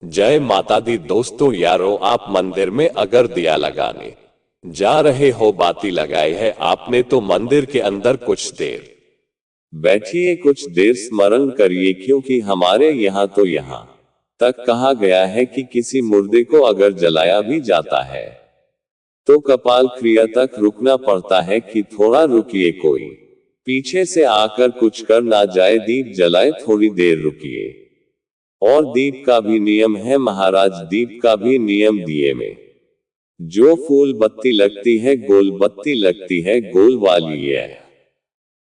जय माता दी दोस्तों यारों, आप मंदिर में अगर दिया लगाने जा रहे हो, बाती लगाई है आपने तो मंदिर के अंदर कुछ देर बैठिए, कुछ देर स्मरण करिए, क्योंकि हमारे यहाँ तो यहाँ तक कहा गया है कि किसी मुर्दे को अगर जलाया भी जाता है तो कपाल क्रिया तक रुकना पड़ता है कि थोड़ा रुकिए, कोई पीछे से आकर कुछ कर ना जाए, दीप जलाए थोड़ी देर रुकिए। और दीप का भी नियम है महाराज, दीप का भी नियम दिए में जो फूल बत्ती लगती है, गोल बत्ती लगती है, गोल वाली है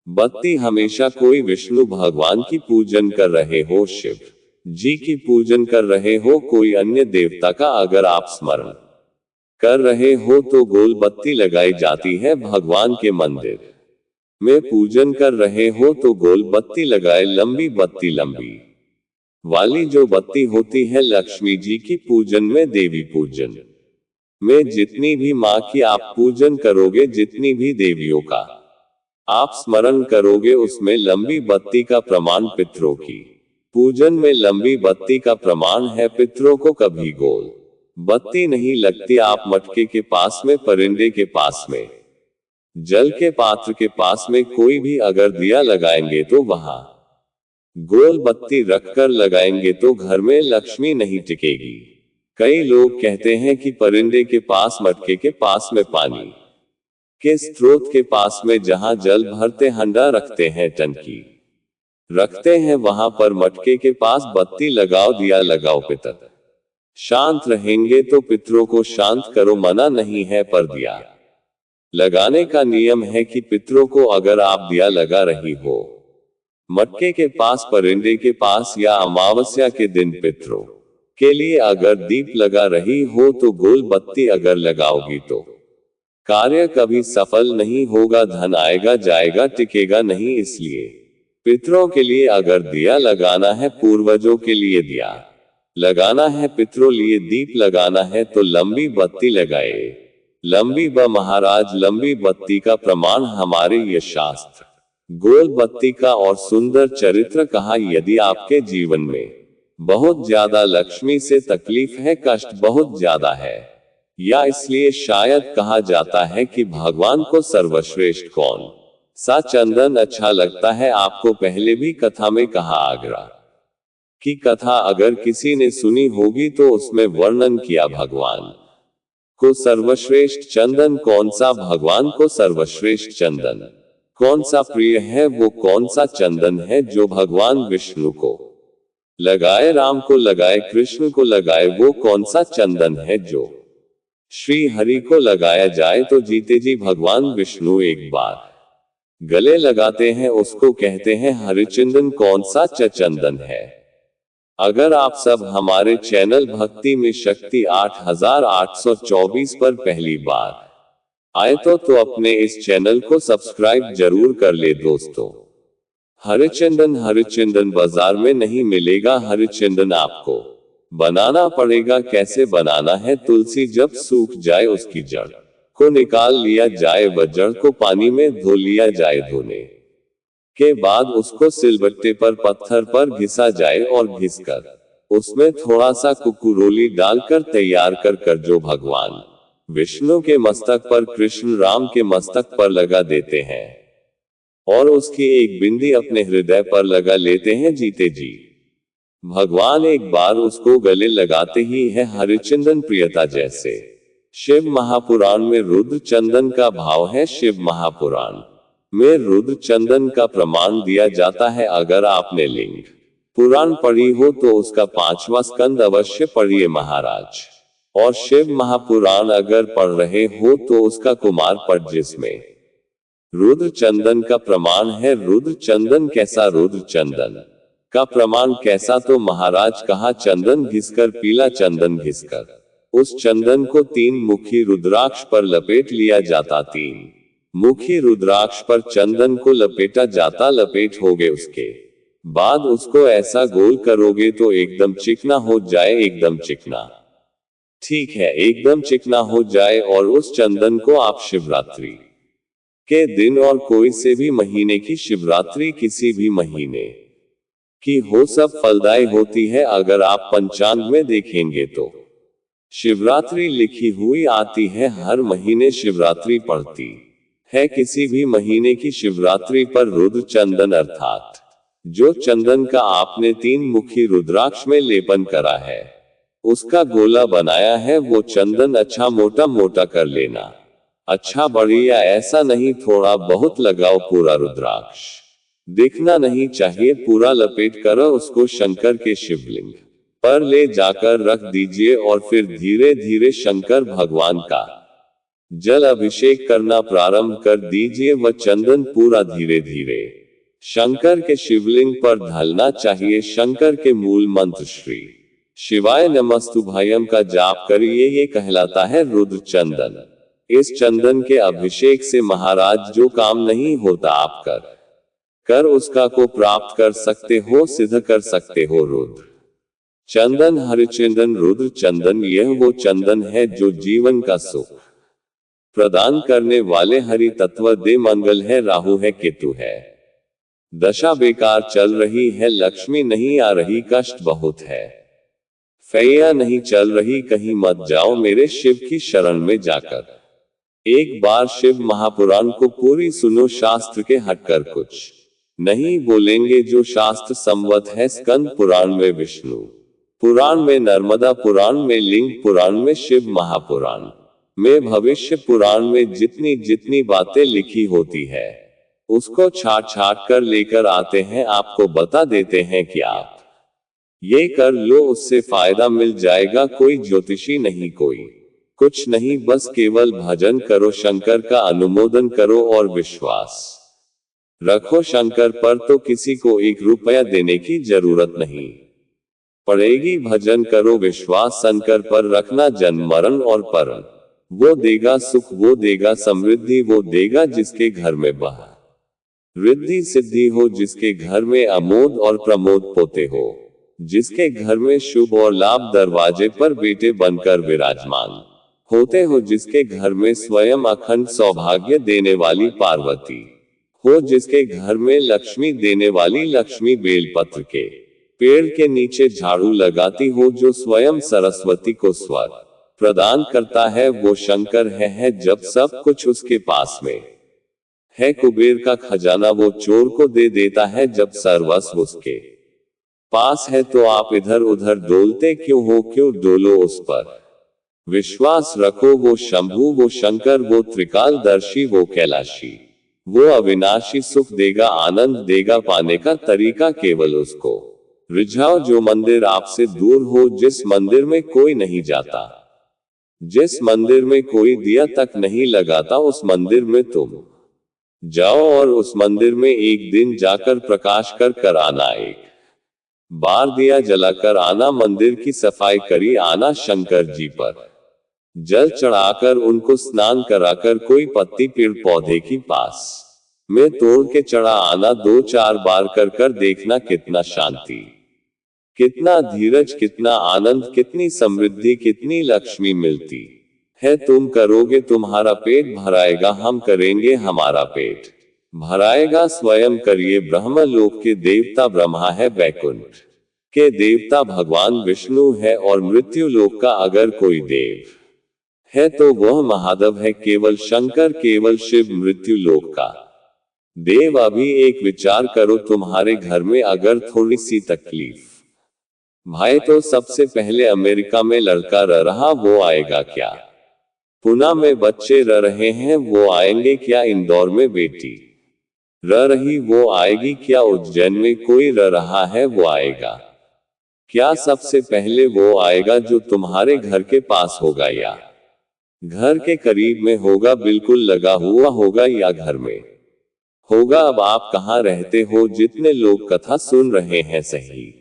बत्ती हमेशा कोई विष्णु भगवान की पूजन कर रहे हो, शिव जी की पूजन कर रहे हो, कोई अन्य देवता का अगर आप स्मरण कर रहे हो तो गोल बत्ती लगाई जाती है। भगवान के मंदिर में पूजन कर रहे हो तो गोल बत्ती लगाए, लंबी बत्ती लंबी वाली जो बत्ती होती है लक्ष्मी जी की पूजन में, देवी पूजन में जितनी भी माँ की आप पूजन करोगे, जितनी भी देवियों का आप स्मरण करोगे, उसमें लंबी बत्ती का प्रमाण पितरों की पूजन में लंबी बत्ती का प्रमाण है। पितरों को कभी गोल बत्ती नहीं लगती। आप मटके के पास में, परिंदे के पास में, जल के पात्र के पास में कोई भी अगर दिया लगाएंगे तो वहां गोल बत्ती रखकर लगाएंगे तो घर में लक्ष्मी नहीं टिकेगी। कई लोग कहते हैं कि परिंदे के पास, मटके के पास में, पानी के स्रोत के पास में जहां जल भरते हंडा रखते हैं, टंकी रखते हैं, वहां पर मटके के पास बत्ती लगाओ, दिया लगाओ, पितर शांत रहेंगे तो पितरों को शांत करो, मना नहीं है, पर दिया लगाने का नियम है कि पितरों को अगर आप दिया लगा रही हो मटके के पास, परिंदे के पास, या अमावस्या के दिन पितरों के लिए अगर दीप लगा रही हो तो गोल बत्ती अगर लगाओगी तो कार्य कभी सफल नहीं होगा, धन आएगा जाएगा, टिकेगा नहीं। इसलिए पितरों के लिए अगर दिया लगाना है, पूर्वजों के लिए दिया लगाना है, पितरों लिए दीप लगाना है तो लंबी बत्ती लगाए। लंबी महाराज, लंबी बत्ती का प्रमाण हमारे ये शास्त्र गोल बत्ती का और सुंदर चरित्र कहा। यदि आपके जीवन में बहुत ज्यादा लक्ष्मी से तकलीफ है, कष्ट बहुत ज्यादा है, या इसलिए शायद कहा जाता है कि भगवान को सर्वश्रेष्ठ कौन सा चंदन अच्छा लगता है। आपको पहले भी कथा में कहा, आगरा की कथा अगर किसी ने सुनी होगी तो उसमें वर्णन किया भगवान को सर्वश्रेष्ठ चंदन कौन सा, भगवान को सर्वश्रेष्ठ चंदन कौन सा प्रिय है, वो कौन सा चंदन है जो भगवान विष्णु को लगाए, राम को लगाए, कृष्ण को लगाए, वो कौन सा चंदन है जो श्री हरि को लगाया जाए तो जीते जी भगवान विष्णु एक बार गले लगाते हैं, उसको कहते हैं हरिचंदन। कौन सा चंदन है? अगर आप सब हमारे चैनल भक्ति में शक्ति 8824 पर पहली बार आए तो अपने इस चैनल को सब्सक्राइब जरूर कर ले दोस्तों। हरिचंदन, हरिचंदन बाजार में नहीं मिलेगा, हरिचंदन आपको बनाना पड़ेगा। कैसे बनाना है? तुलसी जब सूख जाए उसकी जड़ को निकाल लिया जाए, व जड़ को पानी में धो लिया जाए, धोने के बाद उसको सिलबट्टे पर, पत्थर पर घिसा जाए और घिसकर उसमें थोड़ा सा कुकुरोली डालकर तैयार कर जो भगवान विष्णु के मस्तक पर, कृष्ण राम के मस्तक पर लगा देते हैं और उसकी एक बिंदी अपने हृदय पर लगा लेते हैं, जीते जी भगवान एक बार उसको गले लगाते ही है हरिचंदन प्रियता। जैसे शिव महापुराण में रुद्र चंदन का भाव है, शिव महापुराण में रुद्र चंदन का प्रमाण दिया जाता है। अगर आपने लिंग पुराण पढ़ी हो तो उसका 5वां स्कंद अवश्य पढ़िए महाराज, और शिव महापुराण अगर पढ़ रहे हो तो उसका कुमार पट, जिसमें रुद्र चंदन का प्रमाण है। रुद्र चंदन कैसा? रुद्र चंदन का प्रमाण कैसा? तो महाराज कहा, चंदन घिसकर, पीला चंदन घिसकर उस चंदन को 3 मुखी रुद्राक्ष पर लपेट लिया जाता। 3 मुखी रुद्राक्ष पर चंदन को लपेटा जाता। लपेट हो गए उसके बाद उसको ऐसा गोल करोगे तो एकदम चिकना हो जाए, एकदम चिकना, ठीक है, एकदम चिकना हो जाए। और उस चंदन को आप शिवरात्रि के दिन, और कोई से भी महीने की शिवरात्रि, किसी भी महीने कि हो सब फलदायी होती है अगर आप पंचांग में देखेंगे तो। शिवरात्रि लिखी हुई आती है, हर महीने शिवरात्रि पड़ती है। किसी भी महीने की शिवरात्रि पर रुद्र चंदन अर्थात जो चंदन का आपने 3 मुखी रुद्राक्ष में लेपन करा है, उसका गोला बनाया है, वो चंदन अच्छा मोटा मोटा कर लेना। अच्छा बढ़िया, ऐसा नहीं थोड़ा बहुत लगाओ, पूरा रुद्राक्ष दिखना नहीं चाहिए, पूरा लपेट कर उसको शंकर के शिवलिंग पर ले जाकर रख दीजिए और फिर धीरे धीरे शंकर भगवान का जल अभिषेक करना प्रारंभ कर दीजिए। वह चंदन पूरा धीरे धीरे शंकर के शिवलिंग पर ढलना चाहिए। शंकर के मूल मंत्र श्री शिवाय नमस्तुभ्यम का जाप करिए, ये कहलाता है रुद्र चंदन। इस चंदन के अभिषेक से महाराज जो काम नहीं होता आप कर उसका को प्राप्त कर सकते हो, सिद्ध कर सकते हो। रुद्र चंदन, हरिचंदन, रुद्र चंदन, यह वो चंदन है जो जीवन का सुख प्रदान करने वाले हरि तत्व दे मंगल है, राहु है, केतु है, दशा बेकार चल रही है, लक्ष्मी नहीं आ रही, कष्ट बहुत है, फैया नहीं चल रही, कहीं मत जाओ मेरे शिव की शरण में जाकर। एक बार शिव महापुराण को पूरी सुनो, शास्त्र के हटकर कुछ नहीं बोलेंगे, जो शास्त्र संवत है। स्कंद पुराण में विष्णु पुराण में नर्मदा पुराण में लिंग पुराण में शिव महापुराण में भविष्य पुराण में जितनी जितनी बातें लिखी होती है उसको छाट छाट कर लेकर आते हैं, आपको बता देते हैं कि आप ये कर लो, उससे फायदा मिल जाएगा। कोई ज्योतिषी नहीं, कोई कुछ नहीं, बस केवल भजन करो, शंकर का अनुमोदन करो और विश्वास रखो शंकर पर, तो किसी को 1 रुपया देने की जरूरत नहीं पड़ेगी। भजन करो, विश्वास शंकर पर रखना, जन्म मरण और परम वो देगा सुख, वो देगा समृद्धि, वो देगा जिसके घर में बह रिद्धि सिद्धि हो, जिसके घर में अमोद और प्रमोद पोते हो, जिसके घर में शुभ और लाभ दरवाजे पर बेटे बनकर विराजमान होते हो, जिसके घर में स्वयं अखंड सौभाग्य देने वाली पार्वती हो, जिसके घर में लक्ष्मी देने वाली लक्ष्मी बेलपत्र के पेड़ के नीचे झाड़ू लगाती हो, जो स्वयं सरस्वती को स्वर प्रदान करता है, वो शंकर है। जब सब कुछ उसके पास में है, कुबेर का खजाना वो चोर को दे देता है। जब सर्वस्व उसके पास है तो आप इधर उधर डोलते क्यों हो, क्यों डोलो उस पर विश्वास रखो। वो शंभु, वो शंकर, वो त्रिकालदर्शी, वो कैलाशी, वो अविनाशी सुख देगा, आनंद देगा। पाने का तरीका केवल उसको रिझाओ, जो मंदिर आपसे दूर हो, जिस मंदिर में कोई नहीं जाता, जिस मंदिर में कोई दिया तक नहीं लगाता, उस मंदिर में तुम जाओ और उस मंदिर में एक दिन जाकर प्रकाश कर आना, एक बार दिया जलाकर आना, मंदिर की सफाई करी आना, शंकर जी पर जल चढ़ाकर उनको स्नान कराकर कोई पत्ती पेड़ पौधे की पास में तोड़ के चढ़ा आना। 2-4 बार कर देखना, कितना शांति, कितना धीरज, कितना आनंद, कितनी समृद्धि, कितनी लक्ष्मी मिलती है। तुम करोगे तुम्हारा पेट भराएगा, हम करेंगे हमारा पेट भराएगा। स्वयं करिए। ब्रह्मलोक के देवता ब्रह्मा है, वैकुंठ के देवता भगवान विष्णु है, और मृत्यु लोक का अगर कोई देव है तो वह महादेव है। केवल शंकर, केवल शिव मृत्यु लोक का देव। अभी एक विचार करो, तुम्हारे घर में अगर थोड़ी सी तकलीफ भाई, तो सबसे पहले अमेरिका में लड़का रह रहा, वो आएगा क्या? पुणे में बच्चे रह रहे हैं, वो आएंगे क्या? इंदौर में बेटी रह रही, वो आएगी क्या? उज्जैन में कोई रह रहा है, वो आएगा क्या? सबसे पहले वो आएगा जो तुम्हारे घर के पास होगा, या घर के करीब में होगा, बिल्कुल लगा हुआ होगा, या घर में होगा। अब आप कहाँ रहते हो? जितने लोग कथा सुन रहे हैं, सही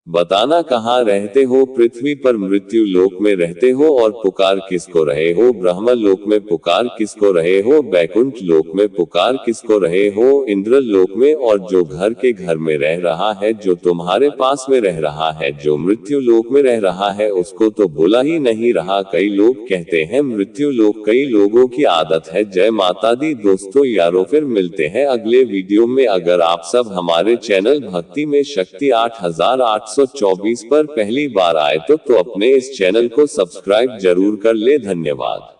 बताना कहाँ रहते हो, पृथ्वी पर मृत्यु लोक में रहते हो और पुकार किसको रहे हो, ब्रह्म लोक में पुकार किसको रहे हो, बैकुंठ लोक में पुकार किसको रहे हो, इंद्र लोक में, और जो घर के घर में रह रहा है, जो तुम्हारे पास में रह रहा है, जो मृत्यु लोक में रह रहा है, उसको तो बोला ही नहीं रहा। कई लोग कहते हैं मृत्यु लोक, कई लोगों की आदत है। जय माता दी दोस्तों यारों, फिर मिलते हैं अगले वीडियो में। अगर आप सब हमारे चैनल भक्ति में शक्ति 8824 पर पहली बार आए तो अपने इस चैनल को सब्सक्राइब जरूर कर ले। धन्यवाद।